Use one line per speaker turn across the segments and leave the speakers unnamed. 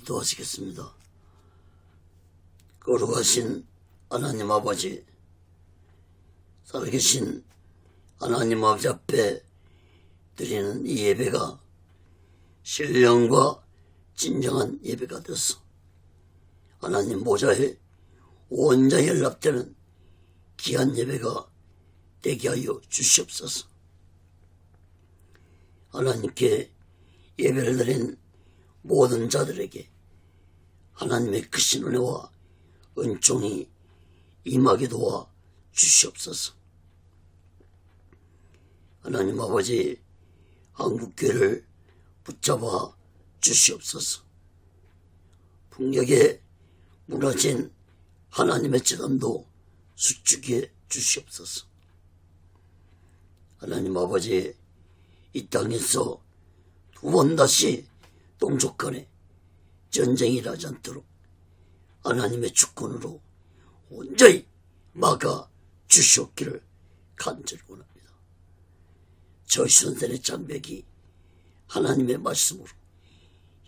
기도하시겠습니다. 거룩하신 하나님 아버지, 살아계신 하나님 아버지 앞에 드리는 이 예배가 신령과 진정한 예배가 되어서 하나님 보좌에 온전히 연락되는 귀한 예배가 되게 하여 주시옵소서. 하나님께 예배를 드린 모든 자들에게 하나님의 크신 은혜와 은총이 임하게 도와 주시옵소서. 하나님 아버지, 한국교회를 붙잡아 주시옵소서. 풍력에 무너진 하나님의 재단도 수축해 주시옵소서. 하나님 아버지, 이 땅에서 두 번 다시 동족 간에 전쟁이 일어나지 않도록 하나님의 주권으로 온전히 막아 주시옵기를 간절히 원합니다. 저희 선생의 장벽이 하나님의 말씀으로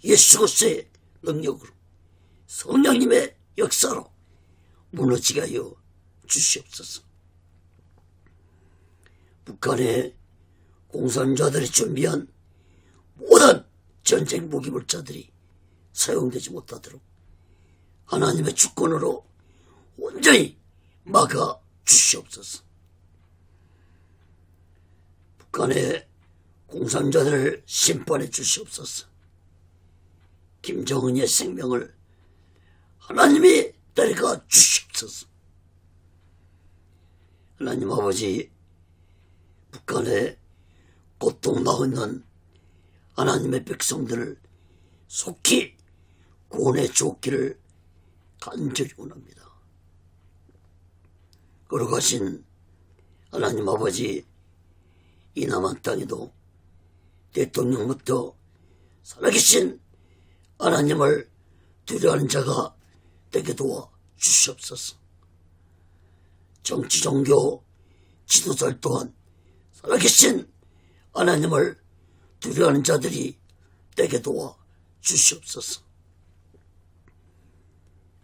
예수 그리스도의 능력으로 성령님의 역사로 무너지게 하여 주시옵소서. 북한의 공산자들이 준비한 모든 전쟁 무기물자들이 사용되지 못하도록 하나님의 주권으로 온전히 막아 주시옵소서. 북한의 공산자들을 심판해 주시옵소서. 김정은의 생명을 하나님이 데려가 주시옵소서. 하나님 아버지, 북한에 고통당하고 있는 하나님의 백성들을 속히 구원해 주옵기를 간절히 원합니다. 거룩하신 하나님 아버지, 이 남한 땅에도 대통령부터 살아계신 하나님을 두려워하는 자가 되게 도와 주시옵소서. 정치 종교 지도자들 또한 살아계신 하나님을 두려워하는 자들이 되게 도와 주시옵소서.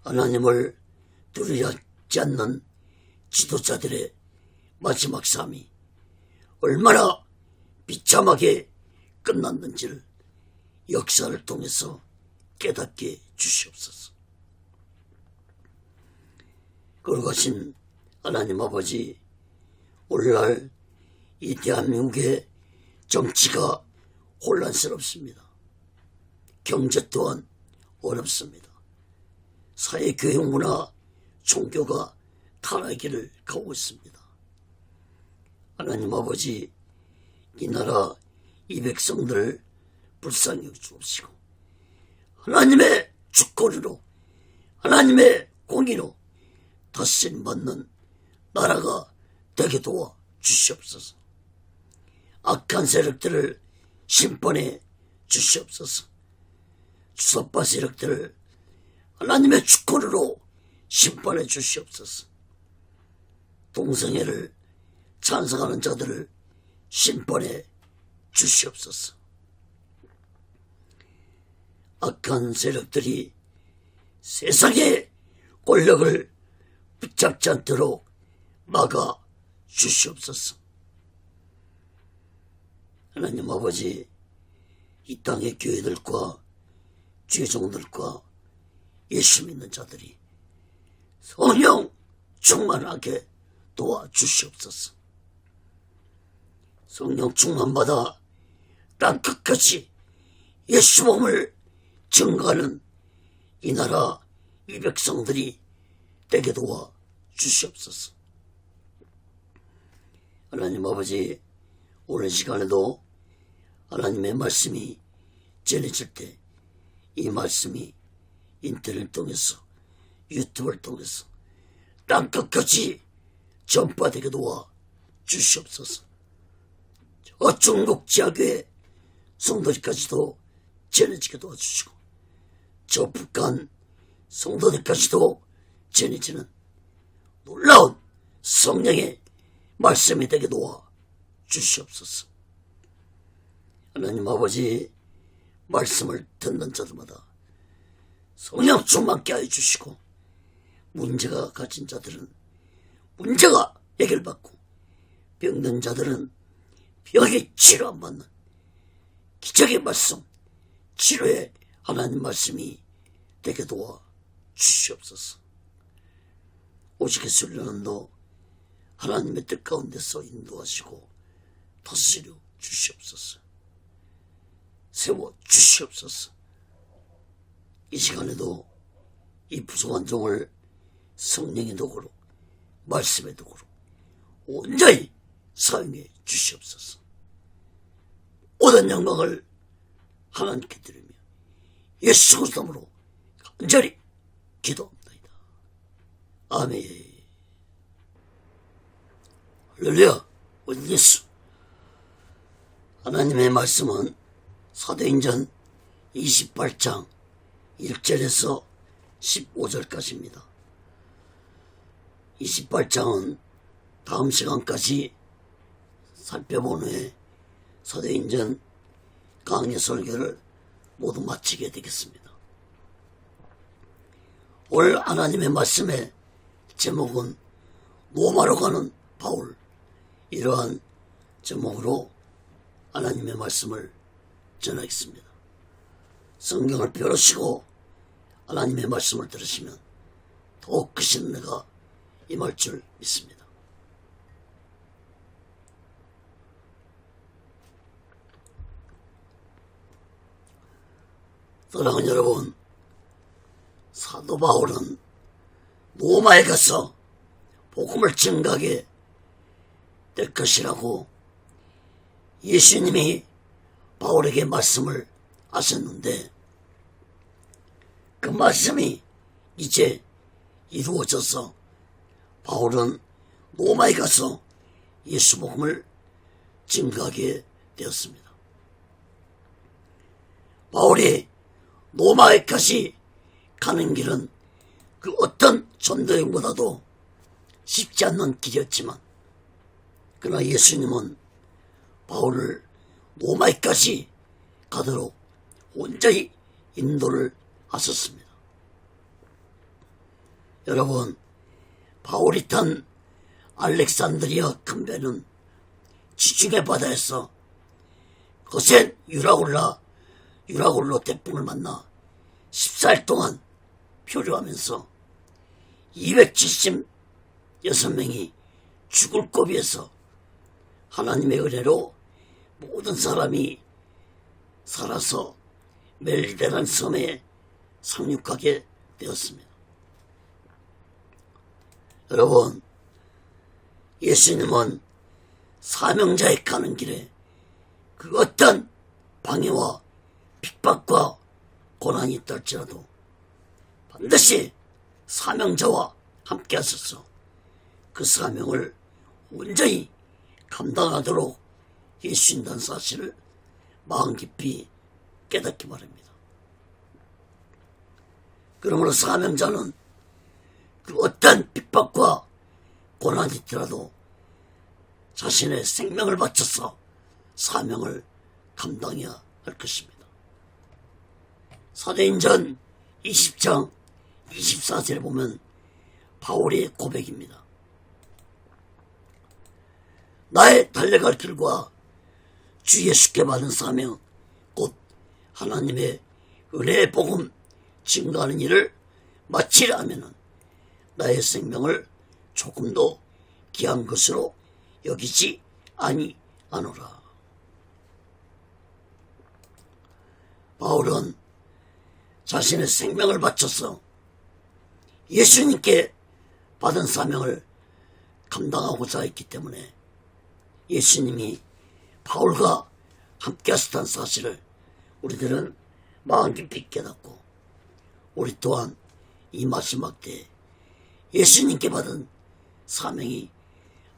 하나님을 두려워하지 않는 지도자들의 마지막 삶이 얼마나 비참하게 끝났는지를 역사를 통해서 깨닫게 주시옵소서. 거룩하신 하나님 아버지, 오늘날 이 대한민국의 정치가 혼란스럽습니다. 경제 또한 어렵습니다. 사회, 교육, 문화, 종교가 타락의 가고 있습니다. 하나님 아버지, 이 나라 이 백성들을 불쌍히 여기시고 하나님의 주권으로 하나님의 공의로 다스림 받는 나라가 되게 도와 주시옵소서. 악한 세력들을 심판해 주시옵소서. 주사파 세력들을 하나님의 주권으로 심판해 주시옵소서. 동성애를 찬성하는 자들을 심판해 주시옵소서. 악한 세력들이 세상의 권력을 붙잡지 않도록 막아 주시옵소서. 하나님 아버지, 이 땅의 교회들과 주의종들과 예수 믿는 자들이 성령 충만하게 도와주시옵소서. 성령 충만받아 땅 끝까지 예수 몸을 증거하는 이 나라 이 백성들이 되게 도와 주시옵소서. 하나님 아버지, 오늘 시간에도 하나님의 말씀이 전해질 때 이 말씀이 인터넷을 통해서 유튜브를 통해서 땅 끝까지 전파되게 도와 주시옵소서. 저 중국 지하교회 성도들까지도 전해지게 도와주시고 저 북한 성도들까지도 전해지는 놀라운 성령의 말씀이 되게 도와 주시옵소서. 하나님 아버지, 말씀을 듣는 자들마다 성령 충만케 하여 주시고, 문제가 가진 자들은 문제가 해결받고, 병든 자들은 병의 치료 안 받는 기적의 말씀, 치료의 하나님 말씀이 되게 도와 주시옵소서. 오직 예수님도 하나님의 뜻 가운데서 인도하시고 다스려 주시옵소서. 세워 주시옵소서. 이 시간에도 이 부족한 종을 성령의 도구로, 말씀의 도구로 온전히 사용해 주시옵소서. 모든 영광을 하나님께 드리며 예수 그리스도 이름으로 간절히 기도합니다. 아멘. 할렐루야. 우리 예수. 하나님의 말씀은 사도행전 28장 1절에서 15절까지입니다. 28장은 다음 시간까지 살펴본 후에 사도행전 강의 설교를 모두 마치게 되겠습니다. 오늘 하나님의 말씀의 제목은 로마로 가는 바울, 이러한 제목으로 하나님의 말씀을 전하겠습니다. 성경을 펴시고 하나님의 말씀을 들으시면 더욱 크신 은혜가 임할 줄 믿습니다. 사랑하는 여러분, 사도 바울은 로마에 가서 복음을 증가하게 될 것이라고 예수님이 바울에게 말씀을 하셨는데, 그 말씀이 이제 이루어져서 바울은 로마에 가서 예수 복음을 증가하게 되었습니다. 바울이 로마에까지 가는 길은 그 어떤 전도행보다도 쉽지 않는 길이었지만, 그러나 예수님은 바울을 로마에까지 가도록 온전히 인도를 하셨습니다. 여러분, 바울이 탄 알렉산드리아 큰 배는 지중해 바다에서 거센 유라굴로 태풍을 만나 14일 동안 표류하면서 276명이 죽을 고비에서 하나님의 은혜로 모든 사람이 살아서 멜리데라는 섬에 상륙하게 되었습니다. 여러분, 예수님은 사명자에 가는 길에 그 어떤 방해와 핍박과 고난이 있다 할지라도 반드시 사명자와 함께 하셔서 그 사명을 온전히 감당하도록 예수인다는 사실을 마음 깊이 깨닫기 바랍니다. 그러므로 사명자는 그 어떤 핍박과 고난이 있더라도 자신의 생명을 바쳐서 사명을 감당해야 할 것입니다. 사도행전 20장 24절에 보면 바울의 고백입니다. 나의 달려갈 길과 주 예수께 받은 사명, 곧 하나님의 은혜의 복음 증거하는 일을 마치려 하면은 나의 생명을 조금도 귀한 것으로 여기지 아니하노라. 바울은 자신의 생명을 바쳐서 예수님께 받은 사명을 감당하고자 했기 때문에 예수님이 바울과 함께 하셨다는 사실을 우리들은 마음 깊이 깨닫고, 우리 또한 이 마지막 때에 예수님께 받은 사명이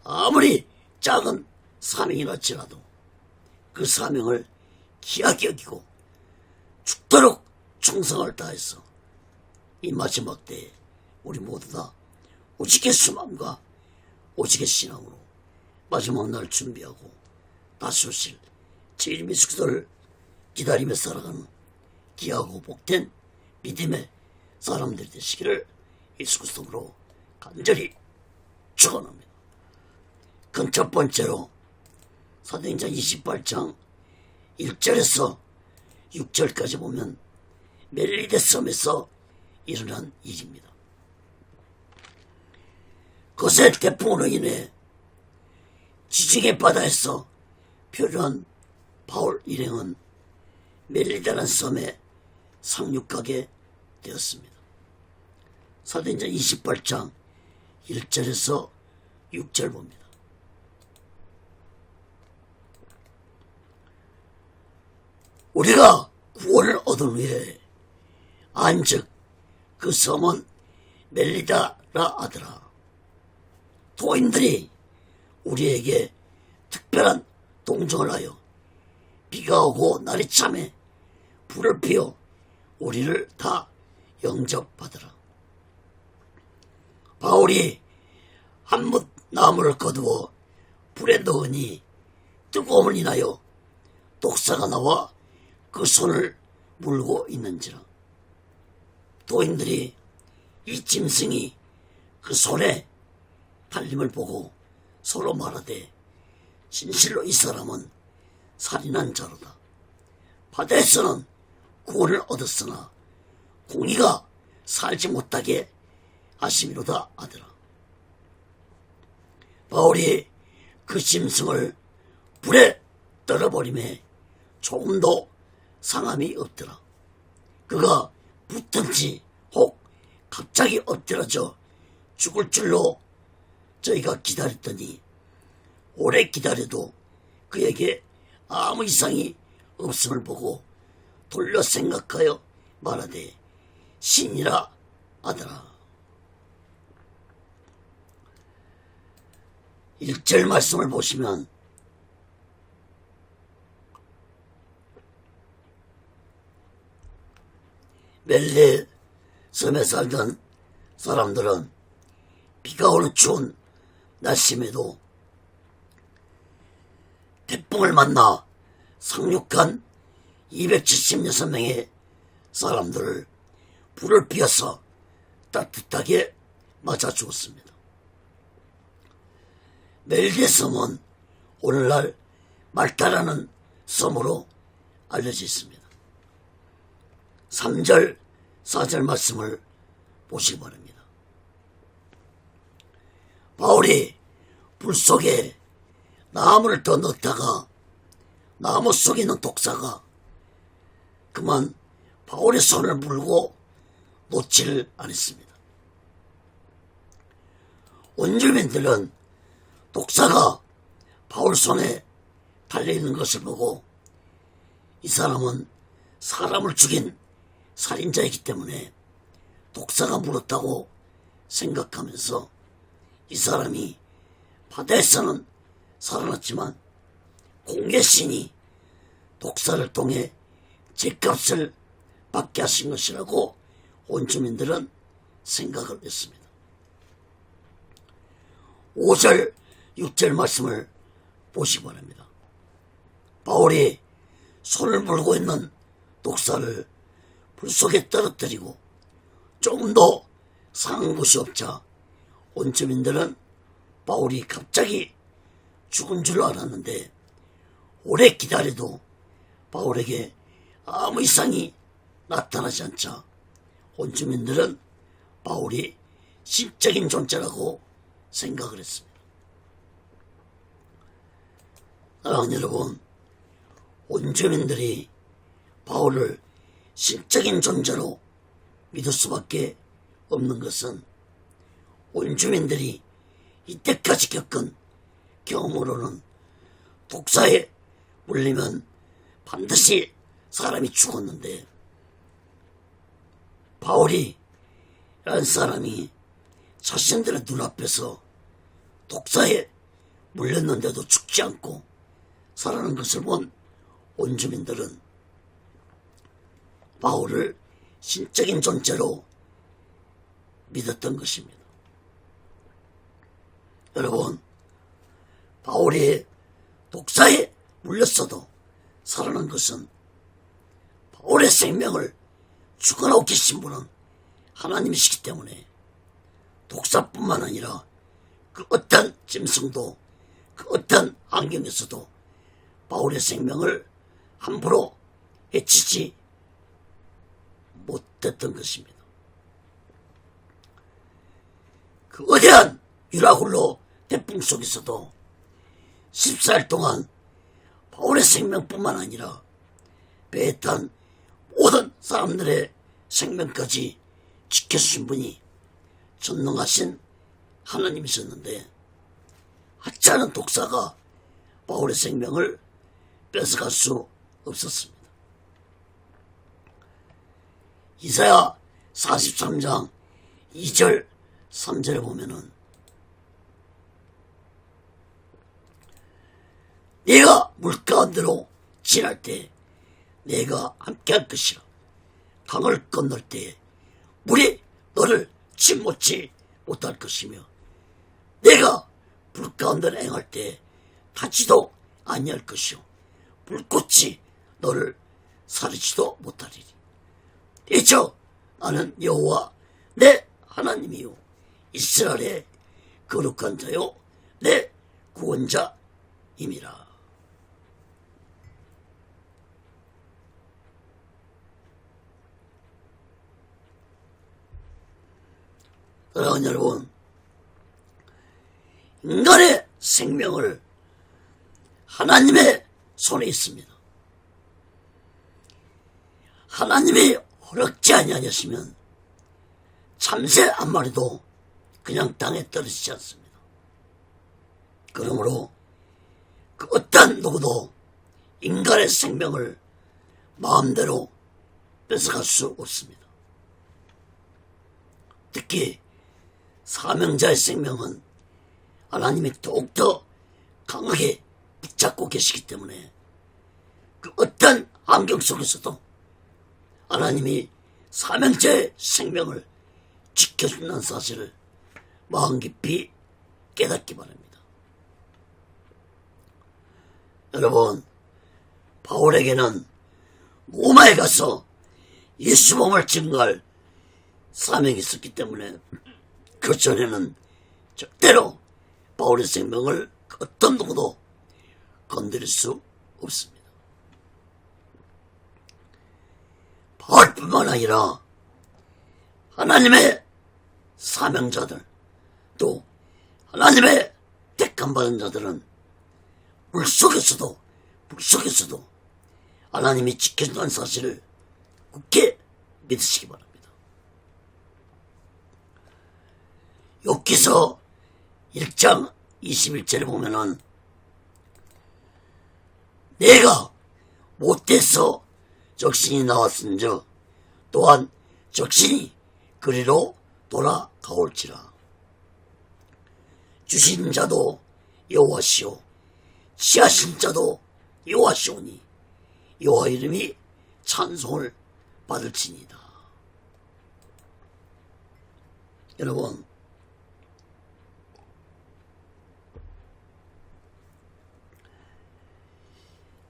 아무리 작은 사명이랄지라도 그 사명을 귀하게 여기고 죽도록 충성을 다해서 이 마지막 때에 우리 모두 다 오직의 수만과 오직의 신앙으로 마지막 날 준비하고 다시 오실 주님의 숙소를 기다리며 살아가는 귀하고 복된 믿음의 사람들이 되시기를 예수 그리스도로 간절히 축원합니다. 그건 첫 번째로 사도행전 28장 1절에서 6절까지 보면 멜리데 섬에서 일어난 일입니다. 거센 태풍으로 인해 지중해 바다에서 표류한 바울 일행은 멜리데라는 섬에 상륙하게 되었습니다. 사도행전 28장 1절에서 6절 봅니다. 우리가 구원을 얻은 후에 안즉 그 섬은 멜리다라 하더라. 도인들이 우리에게 특별한 동정을 하여 비가 오고 날이 참에 불을 피워 우리를 다 영접하더라. 바울이 한 뭇 나무를 거두어 불에 넣으니 뜨거움을 인하여 독사가 나와 그 손을 물고 있는지라. 도인들이 이 짐승이 그 손에 달림을 보고 서로 말하되 진실로 이 사람은 살인한 자로다. 바다에서는 구원을 얻었으나 공의가 살지 못하게 하심이로다 하더라. 바울이 그 짐승을 불에 떨어버림에 조금도 상함이 없더라. 그가 붙든지 혹 갑자기 엎드러져 죽을 줄로 저희가 기다렸더니 오래 기다려도 그에게 아무 이상이 없음을 보고 돌려 생각하여 말하되 신이라 하더라. 1절 말씀을 보시면 멜리 섬에 살던 사람들은 비가 오는 추운 날씨에도 태풍을 만나 상륙한 276명의 사람들을 불을 피워서 따뜻하게 맞아 주었습니다. 멜리데 섬은 오늘날 말타라는 섬으로 알려져 있습니다. 3절, 4절 말씀을 보시기 바랍니다. 바울이 불 속에 나무를 더 넣다가 나무 속에 있는 독사가 그만 바울의 손을 물고 놓지를 않았습니다. 원주민들은 독사가 바울 손에 달려있는 것을 보고 이 사람은 사람을 죽인 살인자이기 때문에 독사가 물었다고 생각하면서 이 사람이 바다에서는 살아났지만 공의 신이 독사를 통해 죗값을 받게 하신 것이라고 원주민들은 생각을 했습니다. 5절, 6절 말씀을 보시기 바랍니다. 바울이 손을 물고 있는 독사를 불 속에 떨어뜨리고 조금도 상한 곳이 없자 원주민들은 바울이 갑자기 죽은 줄 알았는데 오래 기다려도 바울에게 아무 이상이 나타나지 않자 원주민들은 바울이 신적인 존재라고 생각을 했습니다. 사랑하는 여러분, 원주민들이 바울을 신적인 존재로 믿을 수밖에 없는 것은 원주민들이 이때까지 겪은 경험으로는 독사에 물리면 반드시 사람이 죽었는데 바울이 라는 사람이 자신들의 눈앞에서 독사에 물렸는데도 죽지 않고 살아난 것을 본 원주민들은 바울을 신적인 존재로 믿었던 것입니다. 여러분, 바울이 독사에 물렸어도 살아난 것은 바울의 생명을 죽어나오게 신 분은 하나님이시기 때문에 독사뿐만 아니라 그 어떤 짐승도 그 어떤 환경에서도 바울의 생명을 함부로 해치지 못했던 것입니다. 그 거대한 유라굴로 태풍 속에서도 14일 동안 바울의 생명뿐만 아니라 배에 탄 모든 사람들의 생명까지 지켜주신 분이 전능하신 하나님이셨는데 하찮은 독사가 바울의 생명을 뺏어갈 수 없었습니다. 이사야 43장 2절 3절에 보면은 네가 물가운데로 지날 때 내가 함께할 것이라. 강을 건널 때 물이 너를 침몰치 못할 것이며 내가 불 가운데 행할 때 타지도 아니할 것이요 불꽃이 너를 사르지도 못하리니 대저 나는 여호와 내 하나님이요 이스라엘의 거룩한 자요 내 구원자임이라. 사랑하는 여러분, 인간의 생명을 하나님의 손에 있습니다. 하나님이 허락지 아니하셨으면 참새 한 마리도 그냥 땅에 떨어지지 않습니다. 그러므로 그 어떤 누구도 인간의 생명을 마음대로 뺏어갈 수 없습니다. 특히 사명자의 생명은 하나님이 더욱더 강하게 붙잡고 계시기 때문에 그 어떤 환경 속에서도 하나님이 사명자의 생명을 지켜준다는 사실을 마음 깊이 깨닫기 바랍니다. 여러분, 바울에게는 로마에 가서 예수 몸을 증거할 사명이 있었기 때문에 그 전에는 절대로 바울의 생명을 어떤 누구도 건드릴 수 없습니다. 바울뿐만 아니라 하나님의 사명자들 또 하나님의 택함받은 자들은 물속에서도 하나님이 지켜준다는 사실을 굳게 믿으시기 바랍니다. 욥기서 1장 21절에 보면은 내가 못돼서 적신이 나왔은즉 또한 적신이 그리로 돌아가올지라. 주신 자도 여호와시오 취하신 자도 여호와시오니 여호와 이름이 찬송을 받을지니이다. 여러분,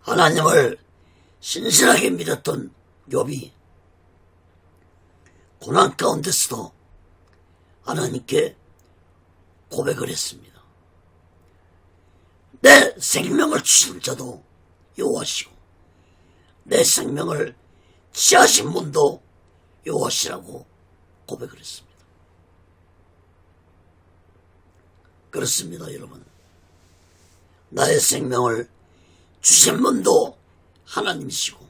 하나님을 신실하게 믿었던 욥이 고난 가운데서도 하나님께 고백을 했습니다. 내 생명을 주신 자도 여호와시고 내 생명을 취하신 분도 여호와시라고 고백을 했습니다. 그렇습니다, 여러분. 나의 생명을 주신 분도 하나님이시고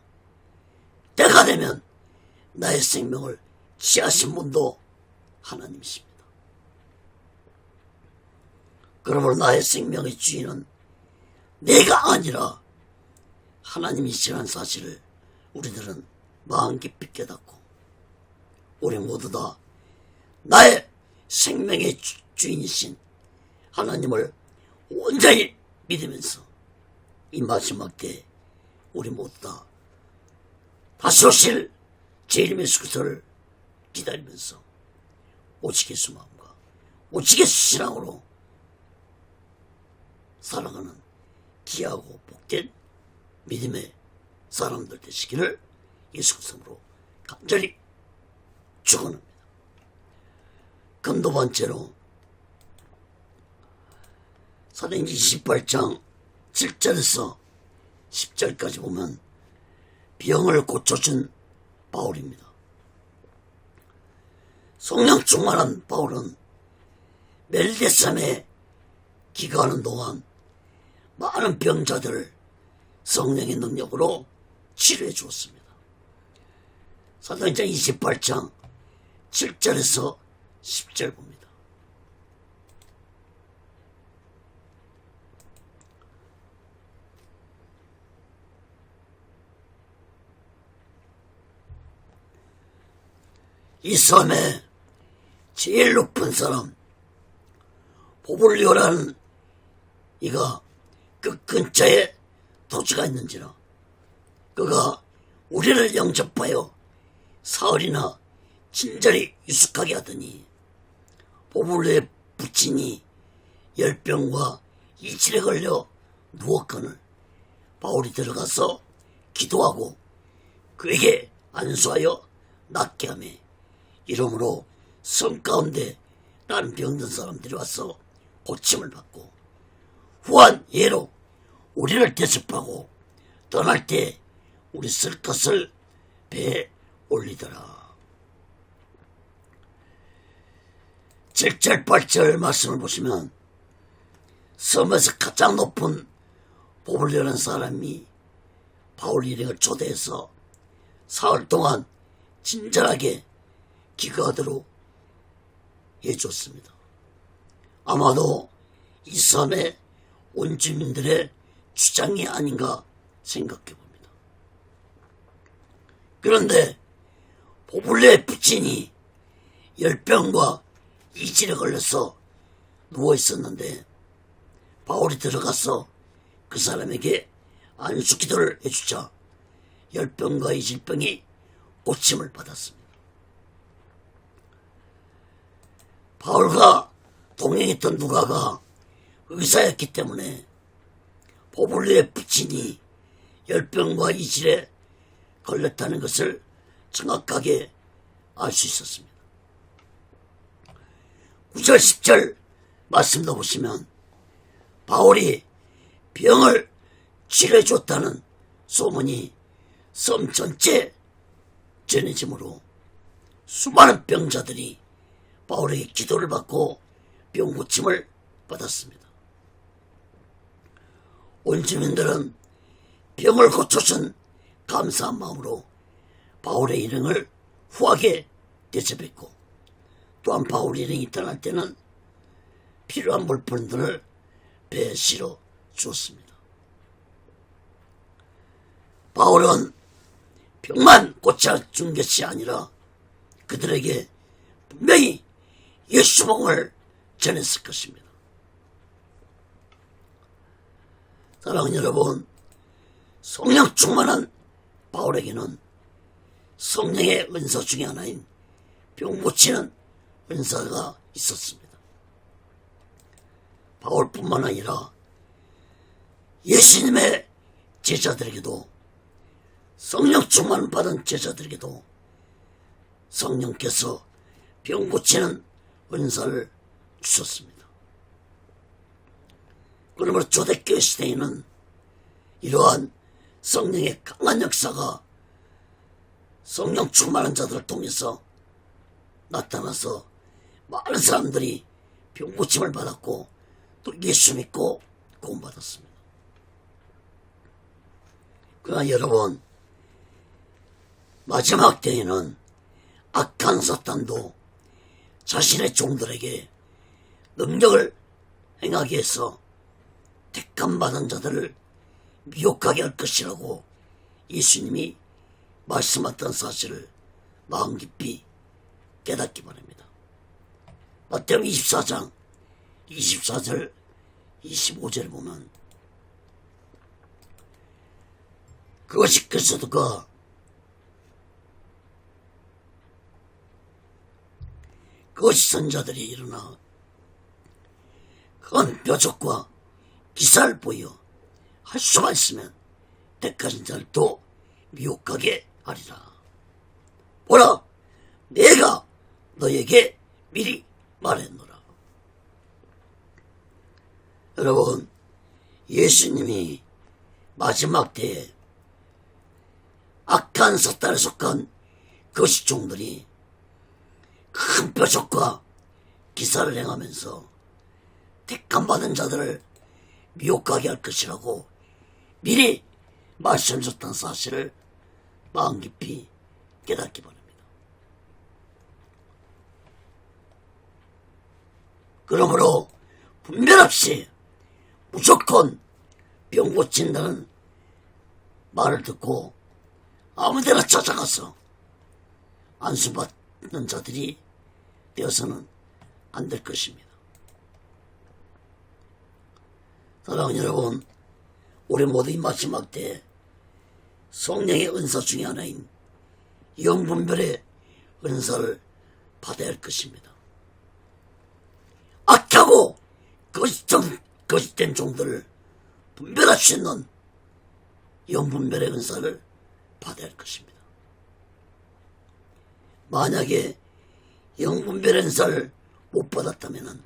때가 되면 나의 생명을 취하신 분도 하나님이십니다. 그러므로 나의 생명의 주인은 내가 아니라 하나님이시라는 사실을 우리들은 마음 깊이 깨닫고 우리 모두 다 나의 생명의 주인이신 하나님을 온전히 믿으면서 이 마지막 때 우리 모두 다 다시 오실 제 이름 예수 그리스도를 기다리면서 오직 예수 마음과 오직 예수 신앙으로 살아가는 귀하고 복된 믿음의 사람들 되시기를 예수 그리스도로 간절히 축원합니다. 큰 두 번째로 사도행전 28장 7절에서 10절까지 보면 병을 고쳐준 바울입니다. 성령 충만한 바울은 멜데삼에 기거하는 동안 많은 병자들을 성령의 능력으로 치료해 주었습니다. 사도행전 28장 7절에서 10절 봅니다. 이 섬에 제일 높은 사람 보블리오라는 이가 그 근처에 도시가 있는지라 그가 우리를 영접하여 사흘이나 친절히 유숙하게 하더니 보블리오의 부친이 열병과 이질에 걸려 누웠거늘 바울이 들어가서 기도하고 그에게 안수하여 낫게 하며 이러므로 섬 가운데 다른 병든 사람들이 와서 고침을 받고 후한 예로 우리를 대접하고 떠날 때 우리 쓸 것을 배에 올리더라. 7절 8절 말씀을 보시면 섬에서 가장 높은 보블리오라는 사람이 바울 일행을 초대해서 사흘 동안 친절하게 기거하도록 해줬습니다. 아마도 이 섬의 원주민들의 주장이 아닌가 생각해봅니다. 그런데 보블리오의 부친이 열병과 이질에 걸려서 누워있었는데 바울이 들어가서 그 사람에게 안수기도를 해주자 열병과 이질병이 고침을 받았습니다. 바울과 동행했던 누가가 의사였기 때문에 보블리오의 부친이 열병과 이질에 걸렸다는 것을 정확하게 알 수 있었습니다. 9절 10절 말씀도 보시면 바울이 병을 치료해줬다는 소문이 섬 전체에 전해지므로 수많은 병자들이 바울에게 기도를 받고 병 고침을 받았습니다. 원주민들은 병을 고쳐준 감사한 마음으로 바울의 일행을 후하게 대접했고 또한 바울 일행이 떠날 때는 필요한 물품들을 배에 실어 주었습니다. 바울은 병만 고쳐준 것이 아니라 그들에게 분명히 예수 복음을 전했을 것입니다. 사랑하는 여러분, 성령 충만한 바울에게는 성령의 은사 중에 하나인 병 고치는 은사가 있었습니다. 바울뿐만 아니라 예수님의 제자들에게도 성령 충만 받은 제자들에게도 성령께서 병 고치는 은사를 주셨습니다. 그러므로 초대교회 시대에는 이러한 성령의 강한 역사가 성령 충만한 자들을 통해서 나타나서 많은 사람들이 병 고침을 받았고 또 예수 믿고 구원받았습니다. 그러나 여러분, 마지막 때에는 악한 사탄도 자신의 종들에게 능력을 행하게 해서 택함받은 자들을 미혹하게 할 것이라고 예수님이 말씀하던 사실을 마음 깊이 깨닫기 바랍니다. 마태복음 24장 24절 25절을 보면 그것이 그리스도가 그것이 선자들이 일어나 큰 뾰족과 기사를 보여 할 수만 있으면 택하신 자를 또 미혹하게 하리라. 보라, 내가 너에게 미리 말했노라. 여러분, 예수님이 마지막 때에 악한 사탄에 속한 거식종들이 큰 표적과 기사를 행하면서 택함받은 자들을 미혹하게 할 것이라고 미리 말씀하셨다는 사실을 마음 깊이 깨닫기 바랍니다. 그러므로 분별 없이 무조건 병 고친다는 말을 듣고 아무데나 찾아가서 안수받는 자들이 되어서는 안 될 것입니다. 사랑하는 여러분, 우리 모두 이 마지막 때에 성령의 은사 중에 하나인 영분별의 은사를 받아야 할 것입니다. 악하고 거짓된 종들을 분별할 수 있는 영분별의 은사를 받아야 할 것입니다. 만약에 영분별의 은사를 못 받았다면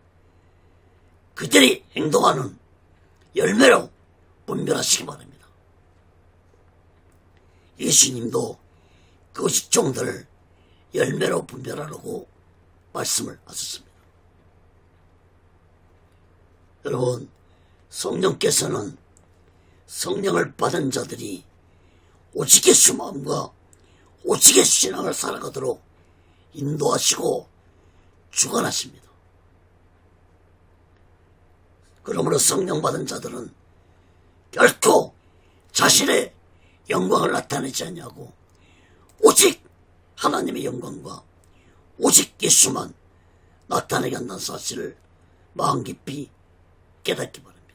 그들이 행동하는 열매로 분별하시기 바랍니다. 예수님도 거짓종들을 열매로 분별하라고 말씀을 하셨습니다. 여러분, 성령께서는 성령을 받은 자들이 오직 예수 마음과 오직 예수 신앙을 살아가도록 인도하시고 주관하십니다. 그러므로 성령 받은 자들은 결코 자신의 영광을 나타내지 않냐고 오직 하나님의 영광과 오직 예수만 나타내게 한다는 사실을 마음 깊이 깨닫기 바랍니다.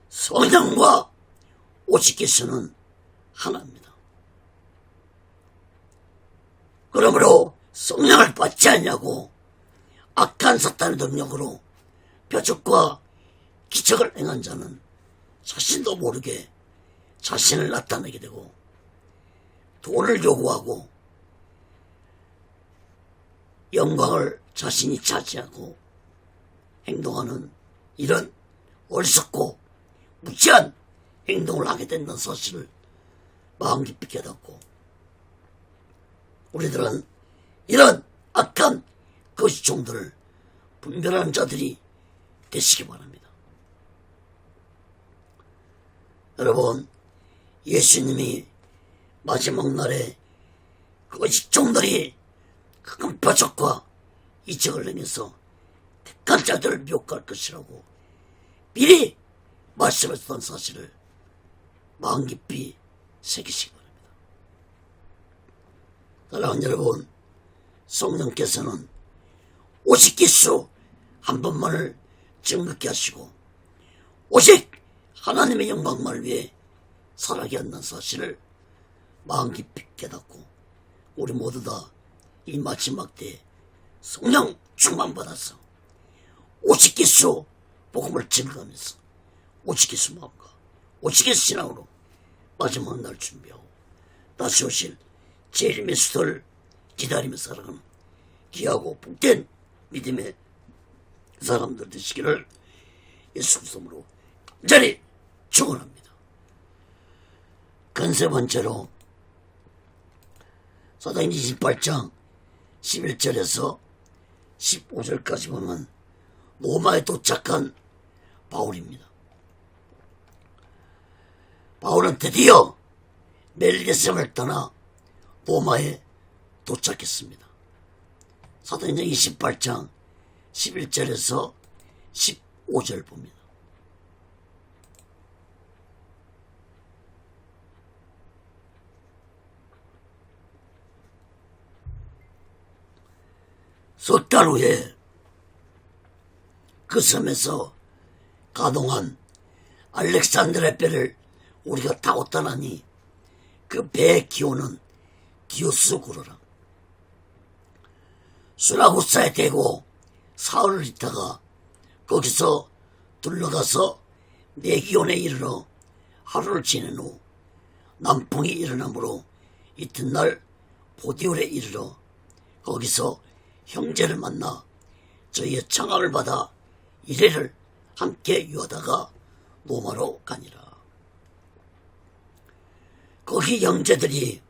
성령과 오직 예수는 하나입니다. 그러므로 성령을 받지 않냐고 악한 사탄의 능력으로 표적과 기적을 행한 자는 자신도 모르게 자신을 나타내게 되고 돈을 요구하고 영광을 자신이 차지하고 행동하는 이런 어리석고 무지한 행동을 하게 된다는 사실을 마음 깊이 깨닫고 우리들은 이런 악한 거짓종들을 분별하는 자들이 되시기 바랍니다. 여러분, 예수님이 마지막 날에 거짓종들이 큰 표적과 이적을 행해서 택한 자들을 미혹할 것이라고 미리 말씀하셨던 사실을 마음 깊이 새기시기 바랍니다. 사랑하는 여러분, 성령께서는 오직 예수 한 번만을 증거케 하시고 오직 하나님의 영광만을 위해 살아게 한다는 사실을 마음 깊이 깨닫고 우리 모두 다 이 마지막 때에 성령 충만받아서 오직 예수 복음을 증거하면서 오직 예수 마음과 오직 예수 신앙으로 마지막 날 준비하고 다시 오실 재림의 수도를 기다리며 살아가는 귀하고 복된 믿음의 사람들 되시기를 예수 그리스도로 간절히 축원합니다. 세 번째로 사도행전 28장 11절에서 15절까지 보면 로마에 도착한 바울입니다. 바울은 드디어 멜기세를 떠나 로마에 도착했습니다. 사도행전 28장 11절에서 15절 봅니다. 석 달 후에 그 섬에서 가동한 알렉산드의 배를 우리가 타고 떠나니 그 배의 기호는 디오스구르라. 수라구사에 대고 사흘을 있다가 거기서 둘러가서 네기온에 이르러 하루를 지낸 후 남풍이 일어나므로 이튿날 보디올에 이르러 거기서 형제를 만나 저희의 청함을 받아 이래를 함께 유하다가 로마로 가니라. 거기 형제들이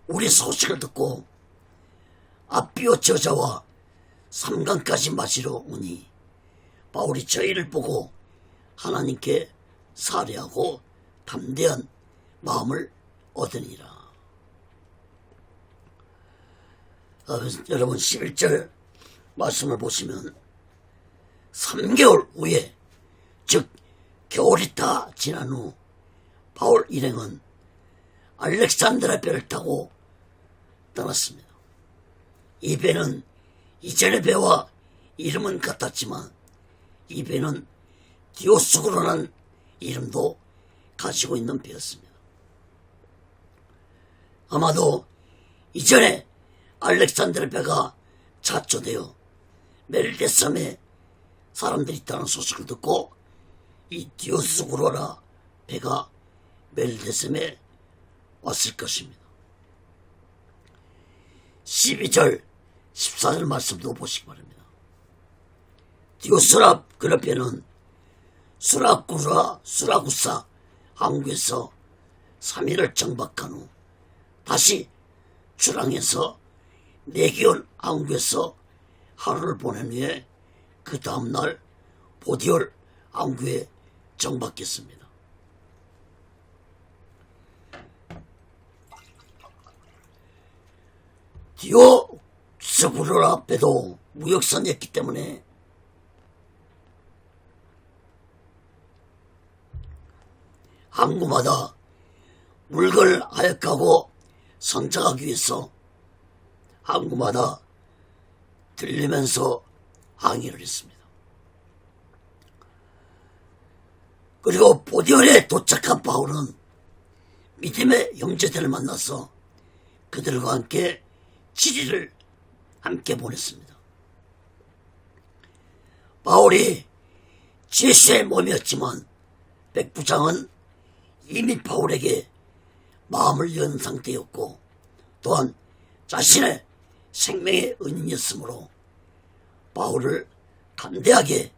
우리 소식을 듣고 아비오 저자와 삼강까지 마시러 오니 바울이 저희를 보고 하나님께 살해하고 담대한 마음을 얻으니라. 여러분 11절 말씀을 보시면 3개월 후에, 즉 겨울이 다 지난 후 바울 일행은 알렉산드라 배를 타고 떠났습니다. 이 배는 이전의 배와 이름은 같았지만 이 배는 디오스구로라는 이름도 가지고 있는 배였습니다. 아마도 이전에 알렉산드라 배가 자초되어 멜데섬에 사람들이 있다는 소식을 듣고 이 디오스구로라 배가 멜데섬에 왔을 것입니다. 12절 14절 말씀도 보시기 바랍니다. 디오스라 그라배는 수라구사 항구에서 3일을 정박한 후 다시 출항해서 네기온 항구에서 하루를 보낸 후에 그 다음날 보디올 항구에 정박했습니다. 디오스구로라 배도 무역선이었기 때문에 항구마다 물건을 하역하고 선착하기 위해서 항구마다 들리면서 항의를 했습니다. 그리고 보디올에 도착한 바울은 믿음의 형제들을 만나서 그들과 함께 7일을 함께 보냈습니다. 바울이 제수의 몸이었지만 백부장은 이미 바울에게 마음을 연 상태였고 또한 자신의 생명의 은인이었으므로 바울을 담대하게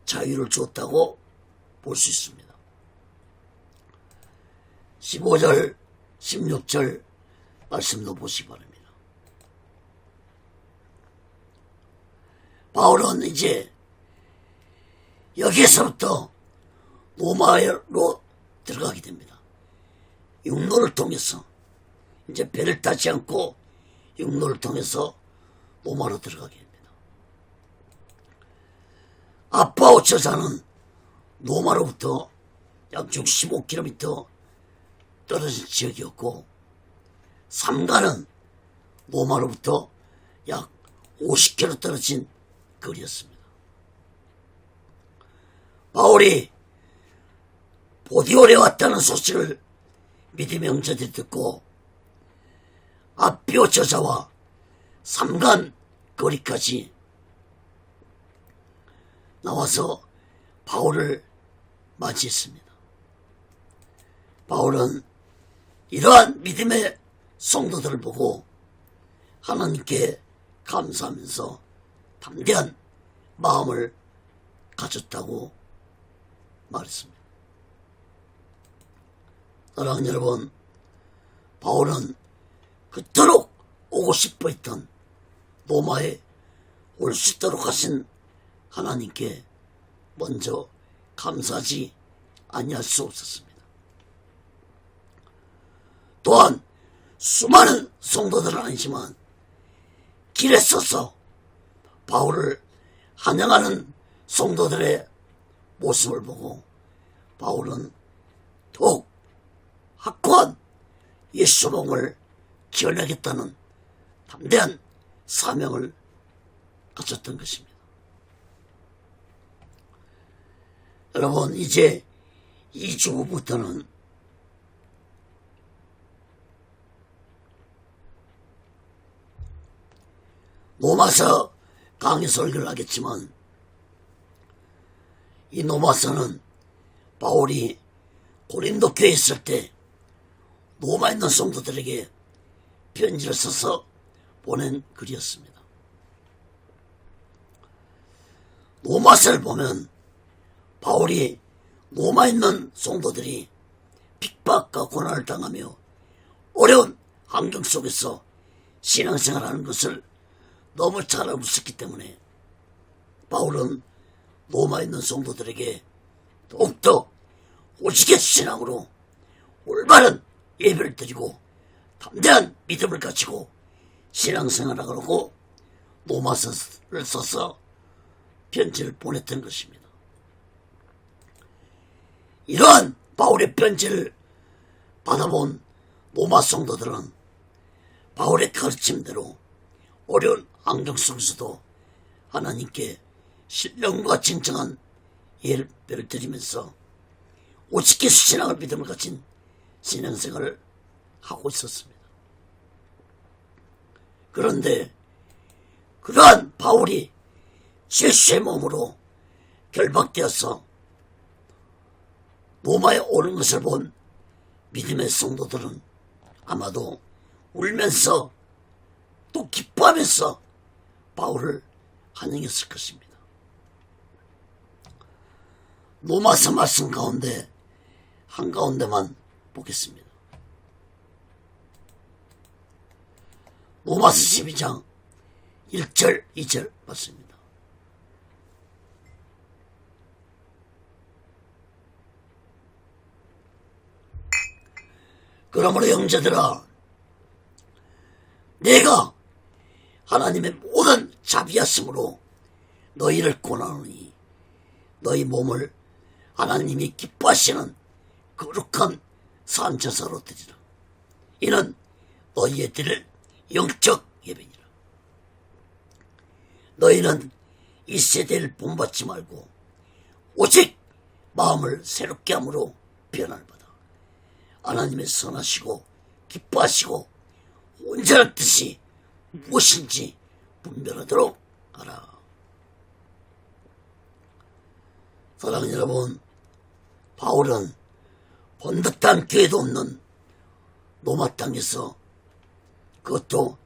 자유를 주었다고 볼 수 있습니다. 15절 16절 말씀도 보시기 바랍니다. 바울은 이제 여기에서부터 로마로 들어가게 됩니다. 육로를 통해서 이제 배를 타지 않고 육로를 통해서 로마로 들어가게 됩니다. 아빠오 저자는 로마로부터 약 65km 떨어진 지역이었고 삼가는 로마로부터 약 50km 떨어진 거리였습니다. 바울이 보디올에 왔다는 소식을 믿음의 형제들이 듣고 아비오 저자와 삼간 거리까지 나와서 바울을 맞이했습니다. 바울은 이러한 믿음의 성도들을 보고 하나님께 감사하면서 담대한 마음을 가졌다고 말했습니다. 사랑하는 여러분, 바울은 그토록 오고 싶어 했던 로마에 올 수 있도록 하신 하나님께 먼저 감사하지 아니할 수 없었습니다. 또한 수많은 성도들은 아니지만 길에 서서 바울을 환영하는 성도들의 모습을 보고 바울은 더욱 확고한 예수복음을 전하겠다는 담대한 사명을 가졌던 것입니다. 여러분, 이제 2주 후부터는 로마서 강의 설교를 하겠지만 이 로마서는 바울이 고린도 교회에 있을 때 로마에 있는 성도들에게 편지를 써서 보낸 글이었습니다. 로마서를 보면 바울이 로마에 있는 성도들이 핍박과 고난을 당하며 어려운 환경 속에서 신앙생활하는 것을 너무 잘 알고 있었기 때문에 바울은 로마에 있는 성도들에게 더욱더 오직의 신앙으로 올바른 예배를 드리고 담대한 믿음을 가지고 신앙생활하라고 로마서를 써서 편지를 보냈던 것입니다. 이러한 바울의 편지를 받아본 로마 성도들은 바울의 가르침대로 어려운 환경 속에서도 하나님께 신령과 진정한 예배를 드리면서 오직히 신앙을 믿음을 가진 신앙생활을 하고 있었습니다. 그런데 그러한 바울이 죄수의 몸으로 결박되어서 로마에 오는 것을 본 믿음의 성도들은 아마도 울면서 또 기뻐하면서 바울을 환영했을 것입니다. 로마서 말씀 가운데 한가운데만 보겠습니다. 로마서 12장 1절 2절 말씀입니다. 그러므로 형제들아, 내가 하나님의 모든 자비하심으로 너희를 권하노니 너희 몸을 하나님이 기뻐하시는 거룩한 산제사로 드리라. 이는 너희의 드릴 영적 예배니라. 너희는 이 세대를 본받지 말고 오직 마음을 새롭게 함으로 변화를 받아 하나님의 선하시고 기뻐하시고 온전한 뜻이 무엇인지 분별하도록 하라. 사랑하는 여러분, 바울은 번듯한 교회도 없는 로마 땅에서 그것도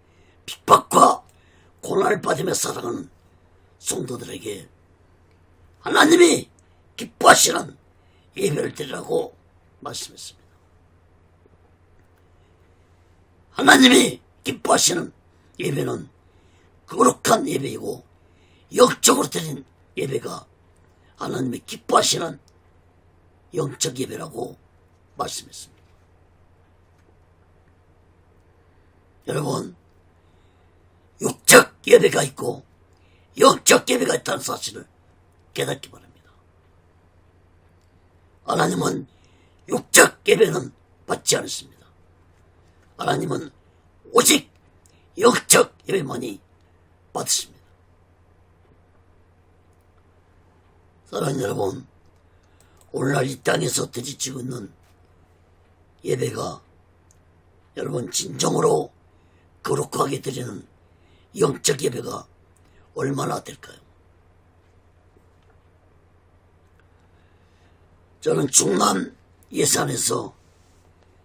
핍박과 고난을 받으며 살아가는 성도들에게 하나님이 기뻐하시는 예배를 드리라고 말씀했습니다. 하나님이 기뻐하시는 예배는 거룩한 예배이고 영적으로 드린 예배가 하나님이 기뻐하시는 영적 예배라고 말씀했습니다. 여러분, 육적 예배가 있고 영적 예배가 있다는 사실을 깨닫기 바랍니다. 하나님은 육적 예배는 받지 않습니다. 하나님은 오직 영적 예배만이 받으십니다. 사랑하는 여러분, 오늘날 이 땅에서 드리지고 있는 예배가 여러분 진정으로 거룩하게 드리는 영적 예배가 얼마나 될까요? 저는 충남 예산에서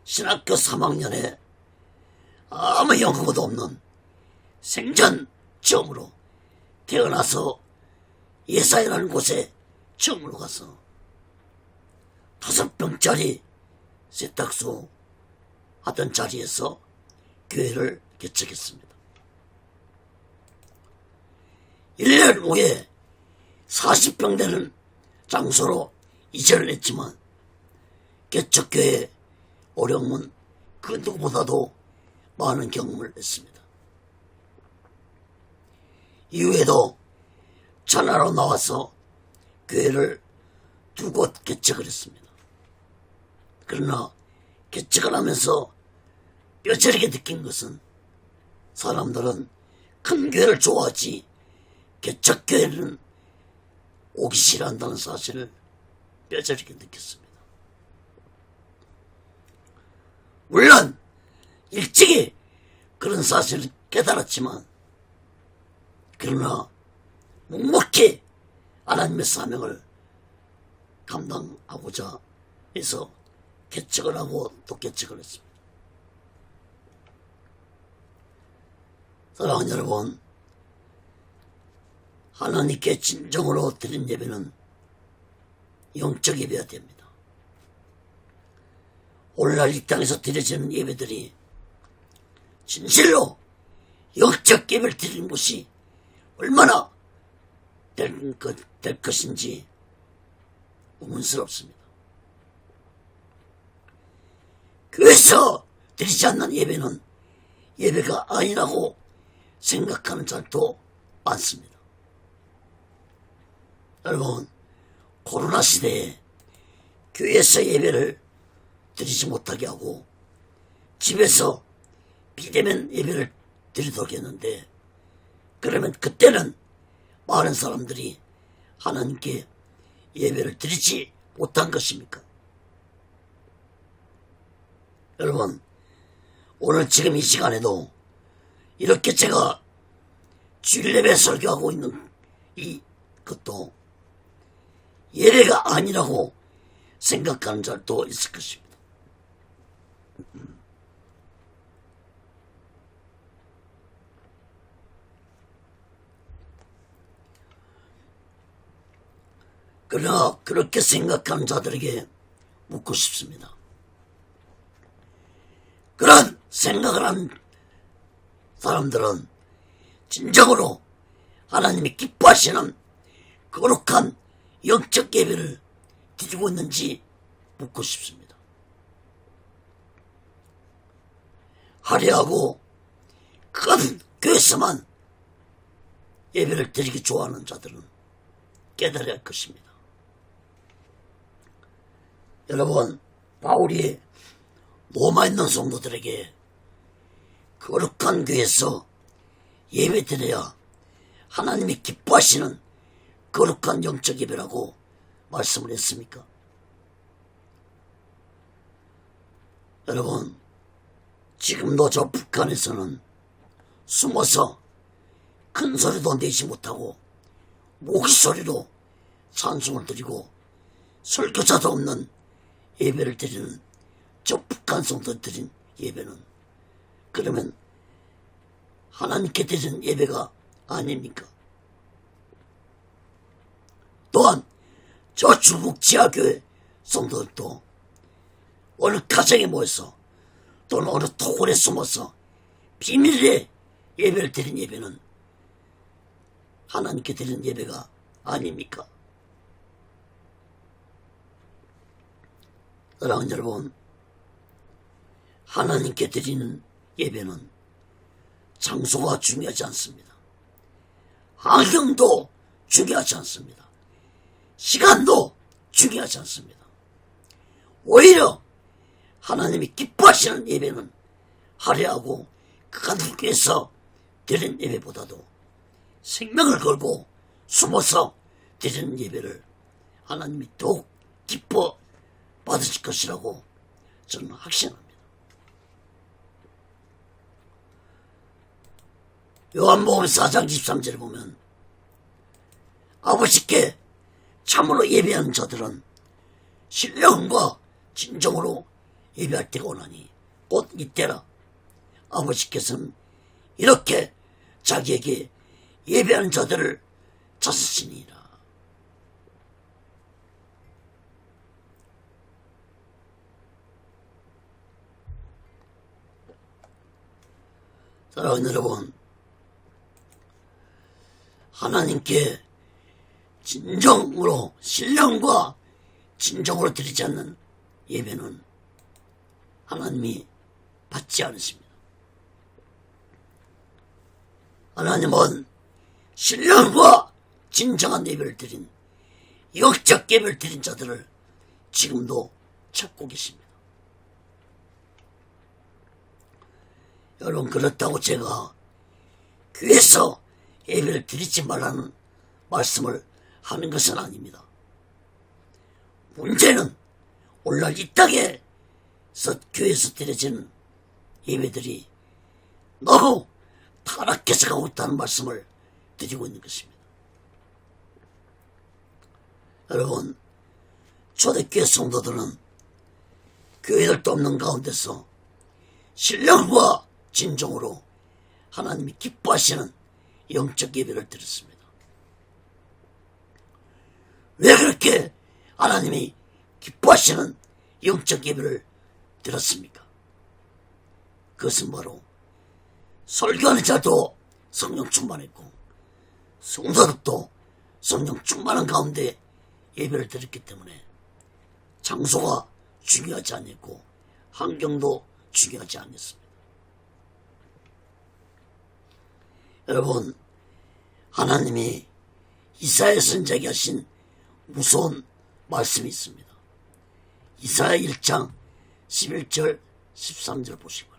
신학교 3학년에 아무 연고도 없는 생전 처음으로 태어나서 예산이라는 곳에 처음으로 가서 5평짜리 세탁소 하던 자리에서 교회를 개척했습니다. 1년 후에 40평 되는 장소로 이전을 했지만 개척교회의 어려움은 그 누구보다도 많은 경험을 했습니다. 이후에도 천하로 나와서 교회를 2곳 개척을 했습니다. 그러나 개척을 하면서 뼈저리게 느낀 것은 사람들은 큰 교회를 좋아하지 개척교회는 오기 싫어한다는 사실을 뼈저리게 느꼈습니다. 물론 일찍이 그런 사실을 깨달았지만 그러나 묵묵히 하나님의 사명을 감당하고자 해서 개척을 하고 또 개척을 했습니다. 사랑하는 여러분, 하나님께 진정으로 드린 예배는 영적 예배가 됩니다. 오늘날 이 땅에서 드려지는 예배들이 진실로 영적 예배를 드리는 것이 얼마나 될 것인지 의문스럽습니다. 교회에서 드리지 않는 예배는 예배가 아니라고 생각하는 자도 많습니다. 여러분, 코로나 시대에 교회에서 예배를 드리지 못하게 하고 집에서 비대면 예배를 드리도록 했는데, 그러면 그때는 많은 사람들이 하나님께 예배를 드리지 못한 것입니까? 여러분, 오늘 지금 이 시간에도 이렇게 제가 주일 예배 설교하고 있는 이것도 예배가 아니라고 생각하는 자도 있을 것입니다. 그러나 그렇게 생각하는 자들에게 묻고 싶습니다. 그런 생각을 한 사람들은 진정으로 하나님이 기뻐하시는 거룩한 영적 예배를 드리고 있는지 묻고 싶습니다. 화려하고 큰 교회에서만 예배를 드리기 좋아하는 자들은 깨달아야 할 것입니다. 여러분, 바울이 로마에 있는 성도들에게 거룩한 교회에서 예배드려야 하나님이 기뻐하시는 거룩한 영적 예배라고 말씀을 했습니까? 여러분, 지금도 저 북한에서는 숨어서 큰 소리도 내지 못하고 모기소리로 찬송을 드리고 설교자도 없는 예배를 드리는 저 북한 성도들 드린 예배는, 그러면 하나님께 드리는 예배가 아닙니까? 또한 저 중국 지하교회 성도들도 어느 가정에 모여서 또는 어느 토굴에 숨어서 비밀리에 예배를 드린 예배는 하나님께 드리는 예배가 아닙니까? 사랑하는 여러분, 하나님께 드리는 예배는 장소가 중요하지 않습니다. 환경도 중요하지 않습니다. 시간도 중요하지 않습니다. 오히려 하나님이 기뻐하시는 예배는 화려하고 큰 교회에서 드리는 예배보다도 생명을 걸고 숨어서 드리는 예배를 하나님이 더욱 기뻐 받으실 것이라고 저는 확신합니다. 요한복음 4장 23절에 보면 아버지께 참으로 예배하는 자들은 신령과 진정으로 예배할 때가 오나니 곧 이때라. 아버지께서는 이렇게 자기에게 예배하는 자들을 찾으시니라. 사랑하는 여러분, 하나님께 진정으로 신령과 진정으로 드리지 않는 예배는 하나님이 받지 않으십니다. 하나님은 신령과 진정한 예배를 드린, 영적 예배를 드린 자들을 지금도 찾고 계십니다. 여러분, 그렇다고 제가 교회에서 예배를 드리지 말라는 말씀을 하는 것은 아닙니다. 문제는 오늘날 이 땅에서 교회에서 드려지는 예배들이 너무 타락해서 가고 있다는 말씀을 드리고 있는 것입니다. 여러분, 초대교회 성도들은 교회들도 없는 가운데서 신령과 진정으로 하나님이 기뻐하시는 영적 예배를 드렸습니다. 왜 그렇게 하나님이 기뻐하시는 영적 예배를 드렸습니까? 그것은 바로 설교하는 자도 성령 충만했고 성도들도 성령 충만한 가운데 예배를 드렸기 때문에 장소가 중요하지 않았고 환경도 중요하지 않았습니다. 여러분, 하나님이 이사야 선지자에게 하신 무서운 말씀이 있습니다. 이사야 1장 11절 13절 보시기 바랍니다.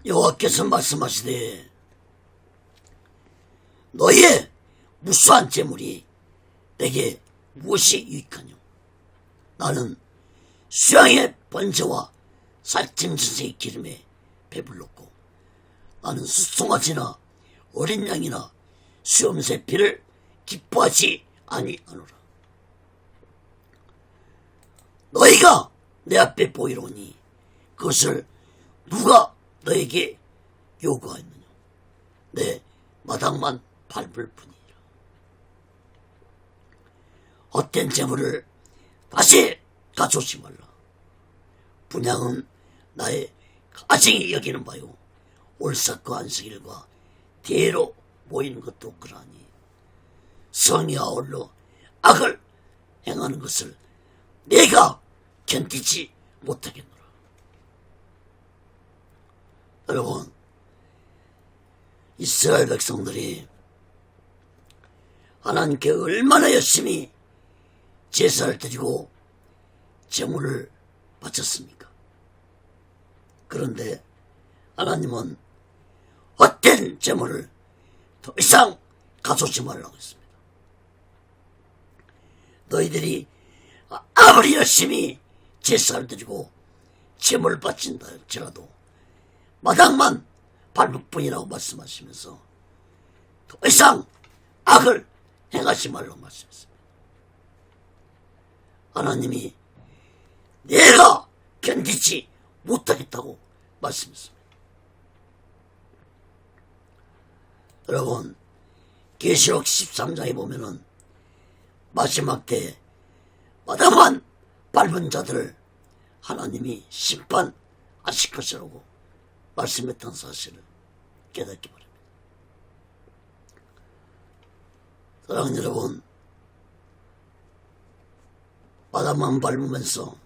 여호와께서 말씀하시되 너희의 무수한 재물이 내게 무엇이 유익하뇨? 나는 수양의 번제와 살찐 전생의 기름에 배불렀고 나는 수송아지나 어린 양이나 수염새 피를 기뻐하지 아니하노라. 너희가 내 앞에 보이로니 그것을 누가 너에게 요구하였느냐? 내 마당만 밟을 뿐이라. 헛된 재물을 다시 가져오지 말라. 분향은 나의 가증이 여기는 바요 올삭과 안식일과 대로 모이는 것도 그러하니 성이 아울러 악을 행하는 것을 내가 견디지 못하겠노라. 여러분, 이스라엘 백성들이 하나님께 얼마나 열심히 제사를 드리고 제물을 바쳤습니까? 그런데 하나님은 헛된 제물을 더 이상 가져오지 말라고 했습니다. 너희들이 아무리 열심히 제사를 드리고 제물을 바친다 할지라도 마당만 밟을 뿐이라고 말씀하시면서 더 이상 악을 행하지 말라고 말씀했습니다. 하나님이 내가 견디지 못하겠다고 말씀했습니다. 여러분, 계시록 13장에 보면은 마지막 때에 마당만 밟은 자들을 하나님이 심판하실 것이라고 말씀했던 사실을 깨닫기 바랍니다. 사랑하는 여러분, 마당만 밟으면서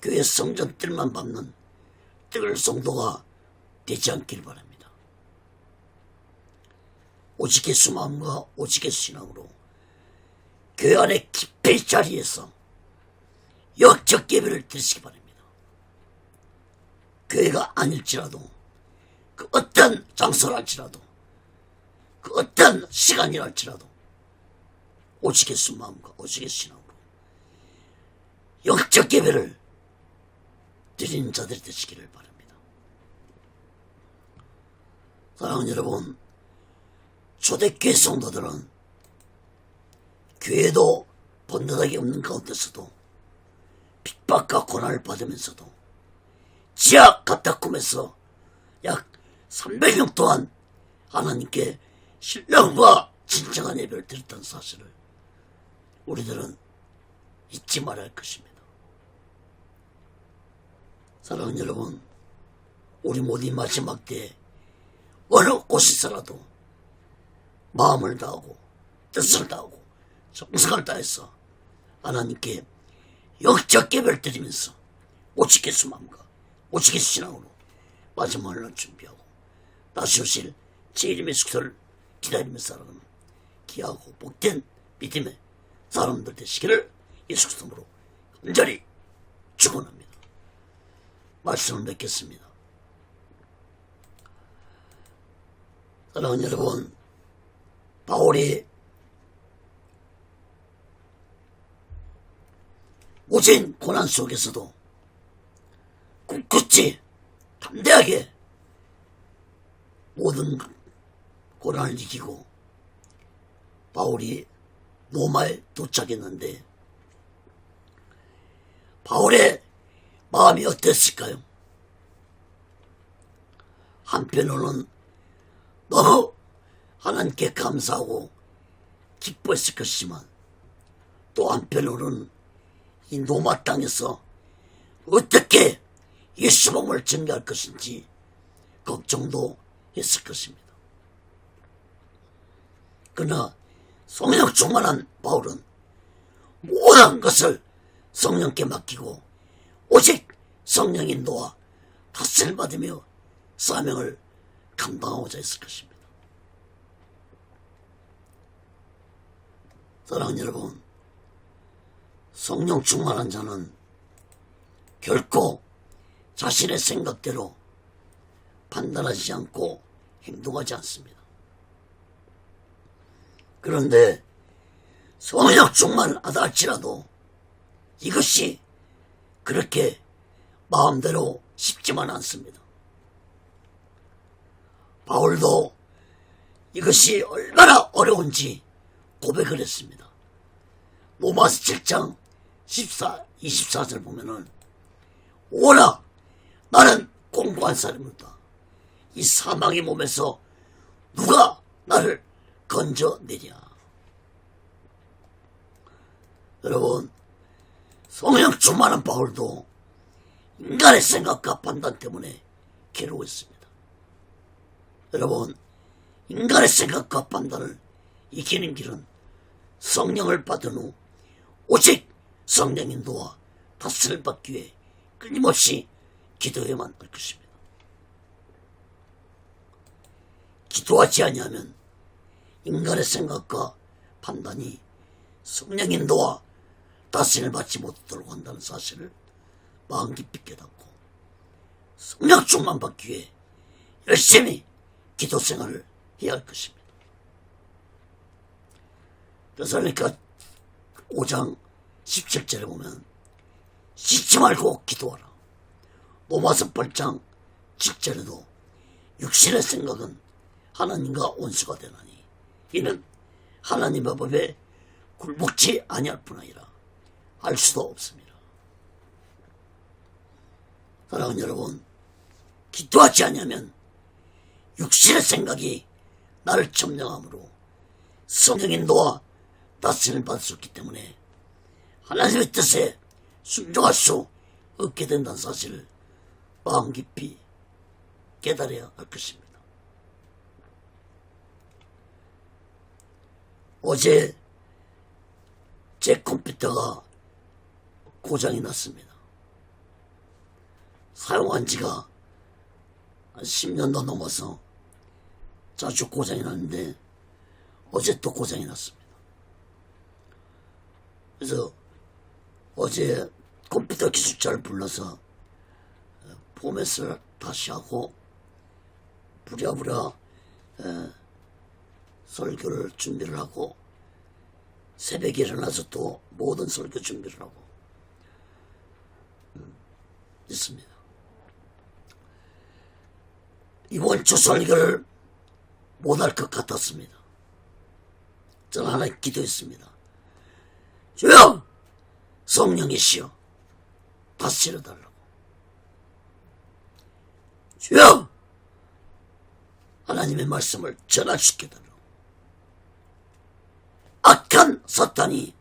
교회 성전 뜰만 밟는 뜰 성도가 되지 않길 바랍니다. 오직 예수 마음과 오직 예수 신앙으로 교회 안에 깊이 자리에서 영적 예배를 드리시기 바랍니다. 교회가 아닐지라도 그 어떤 장소랄지라도 그 어떤 시간이랄지라도 오직 예수 마음과 오직 예수 신앙으로 영적 예배를 드리는 자들이 되시기를 바랍니다. 사랑하는 여러분, 초대교회 성도들은 교회도 번듯하게 없는 가운데서도 핍박과 고난을 받으면서도 지하 가타콤에서 약 300년 동안 하나님께 신령과 진정한 예배를 드렸다는 사실을 우리들은 잊지 말아야 할 것입니다. 사랑하는 여러분, 우리 모두 마지막 때에 어느 곳에서라도 마음을 다하고 뜻을 다하고 정성을 다해서 하나님께 영적 예배를 드리면서 오직 예수 마음과 오직 예수 신앙으로 마지막을 날 준비하고 다시 오실 제 이름의 숙소를 기다리며 살아가는 귀하고 복된 믿음의 사람들 되시기를 예수 그리스도로 간절히 축원합니다. 말씀을 맺겠습니다. 사랑하는 여러분, 바울이 오진 고난 속에서도 굳건히 담대하게 모든 고난을 이기고 바울이 로마에 도착했는데 바울의 마음이 어땠을까요? 한편으로는 너무 하나님께 감사하고 기뻐했을 것이지만 또 한편으로는 이 로마 땅에서 어떻게 예수 복음을 전개할 것인지 걱정도 했을 것입니다. 그러나 성령 충만한 바울은 모든 것을 성령께 맡기고 오직 성령 인도와 다스림을 받으며 사명을 감당하고자 했을 것입니다. 사랑하는 여러분, 성령 충만한 자는 결코 자신의 생각대로 판단하지 않고 행동하지 않습니다. 그런데 성령 충만하다 할지라도 이것이 그렇게 마음대로 쉽지만 않습니다. 바울도 이것이 얼마나 어려운지 고백을 했습니다. 로마서 7장 24절 보면은 오라 나는 공고한 사람이다. 이 사망의 몸에서 누가 나를 건져내랴. 여러분, 성령 충만한 바울도 인간의 생각과 판단 때문에 괴로워했습니다. 여러분, 인간의 생각과 판단을 이기는 길은 성령을 받은 후 오직 성령 인도와 다스림을 받기 위해 끊임없이 기도해야만 할 것입니다. 기도하지 아니하면 인간의 생각과 판단이 성령 인도와 다스림을 받지 못하도록 한다는 사실을 마음 깊이 깨닫고 성령 충만 받기 위해 열심히 기도 생활을 해야 할 것입니다. 그러니까 5장 17절에 보면 씻지 말고 기도하라. 로마서 8장 7절에도 육신의 생각은 하나님과 원수가 되나니 이는 하나님의 법에 굴복치 아니할 뿐 아니라 알 수도 없습니다. 사랑하는 여러분, 기도하지 않으면 육신의 생각이 나를 점령함으로 성령 인도와 다스림을 받을 수 없기 때문에 하나님의 뜻에 순종할 수 없게 된다는 사실을 마음 깊이 깨달아야 할 것입니다. 어제 제 컴퓨터가 고장이 났습니다. 사용한 지가 한 10년도 넘어서 자주 고장이 났는데 어제 또 고장이 났습니다. 그래서 어제 컴퓨터 기술자를 불러서 포맷을 다시 하고 부랴부랴 설교를 준비를 하고 새벽에 일어나서 또 모든 설교 준비를 하고 있습니다. 이번 주 설교를 못할 것 같았습니다. 저는 하나님 기도했습니다. 주여 성령이시여 다스려 달라고. 주여 하나님의 말씀을 전할시켜 달라고. 악한 사탄이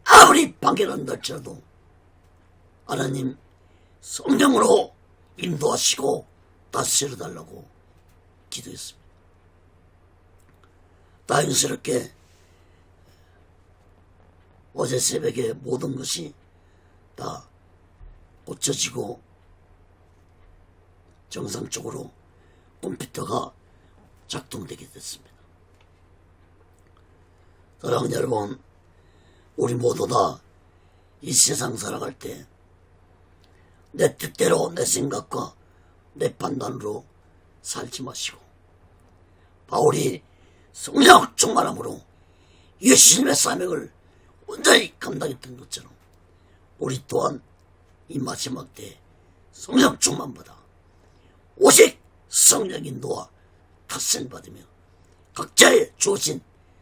아무리 방해한다 할지라도 하나님 성령으로 인도하시고 다스려 달라고 기도했습니다. 다행스럽게 어제 새벽에 모든 것이 다 고쳐지고 정상적으로 컴퓨터가 작동되게 됐습니다. 사랑하는 여러분, 우리 모두 다 이 세상 살아갈 때 내 뜻대로 내 생각과 내 판단으로 살지 마시고 바울이 성령 충만함으로 예수님의 사명을 온전히 감당했던 것처럼 우리 또한 이 마지막 때 성령 충만 받아 오직 성령 인도와 다스림 받으며 각자의 주어진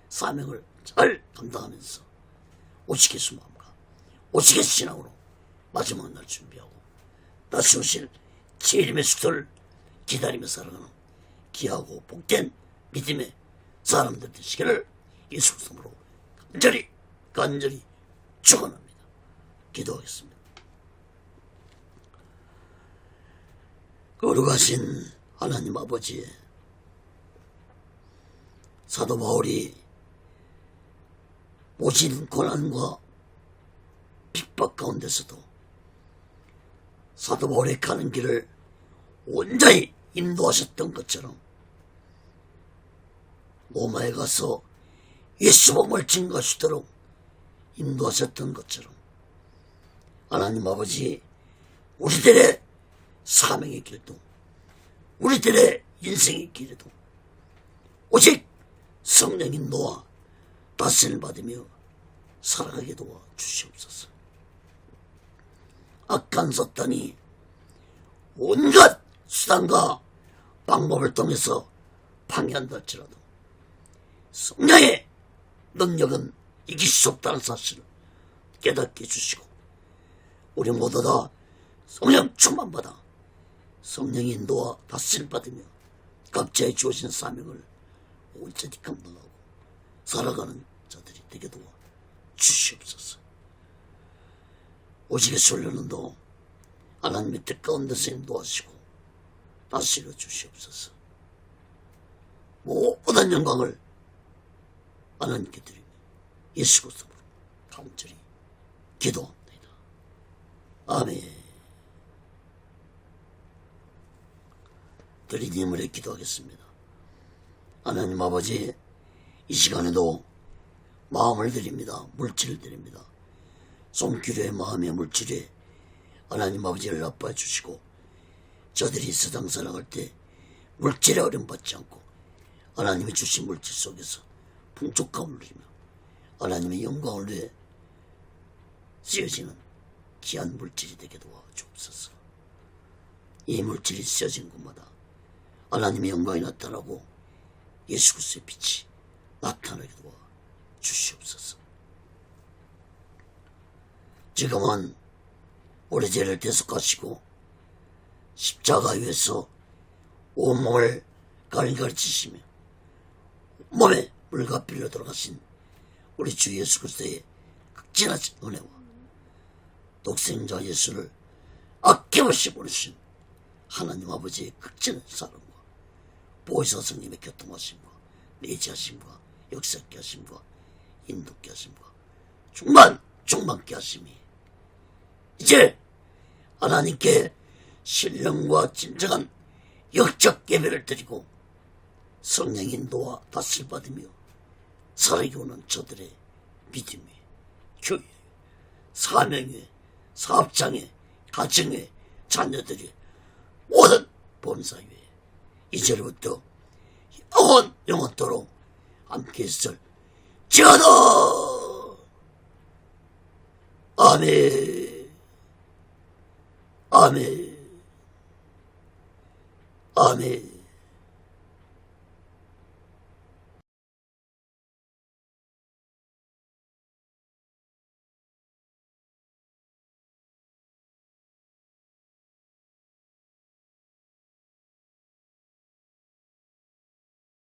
사명을 잘 감당하면서 오직 예수 마음과 오직 예수 신앙으로 마지막 날 준비하고 다시 오실 재림의 수도를 기다리며 살아가는 귀하고 복된 믿음의 사람들 되시기를 예수 그리스도로 간절히 축원합니다. 기도하겠습니다. 거룩하신 하나님 아버지, 사도 바울이 모진 고난과 핍박 가운데서도 사도 바울의 가는 길을 온전히 인도하셨던 것처럼 로마에 가서 예수 몸을 증거하시도록 인도하셨던 것처럼 하나님 아버지, 우리들의 사명의 길도 우리들의 인생의 길에도 오직 성령 인도와 다스림을 받으며 살아가게 도와 주시옵소서. 악한 사탄이 온갖 수단과 방법을 통해서 방해한다 할지라도 성령의 능력은 이길 수 없다는 사실을 깨닫게 해주시고 우리 모두 다 성령 충만받아 성령의 인도와 다스림을 받으며 각자의 주어진 사명을 온전히 감당하고 살아가는 자들이 되게 도와 주시옵소서. 오직의 훈련도 하나님의 뜻 가운데서 인도하시고 다스려 주시옵소서. 모든 영광을 하나님께 드리며 예수 그리스도로 간절히 기도합니다. 아멘. 드린 예물에 기도하겠습니다. 하나님 아버지, 이 시간에도 마음을 드립니다. 물질을 드립니다. 손길의 마음의 물질에 하나님 아버지를 나빠해 주시고 저들이 세상 살아갈 때 물질에 어려움받지 않고 하나님이 주신 물질 속에서 풍족함을 누리며 하나님의 영광을 위해 쓰여지는 귀한 물질이 되게 도와주옵소서. 이 물질이 쓰여진 곳마다 하나님의 영광이 나타나고 예수 그리스도의 빛이 나타나게 도와 주시옵소서. 지금은 우리 죄를 대속하시고 십자가 위에서 온몸을 갈갈이 치시며 몸에 물과 피로 들어가신 우리 주 예수 그리스도의 극진하신 은혜와 독생자 예수를 아낌없이 보내신 하나님 아버지의 극진한 사랑과 보혜사 성님의 교통하심과 내지하심과 역사케 하심과 인도케 하심과 충만케 하심이 이제 하나님께 신령과 진정한 영적 예배를 드리고 성령 인도와 다스림 받으며 살아게 오는 저들의 믿음의 교회, 사명의, 사업장의, 가정의 자녀들이 모든 본사회에 이제부터 영원토록 함께 있을 지어다. 아멘. 아멘. 아멘.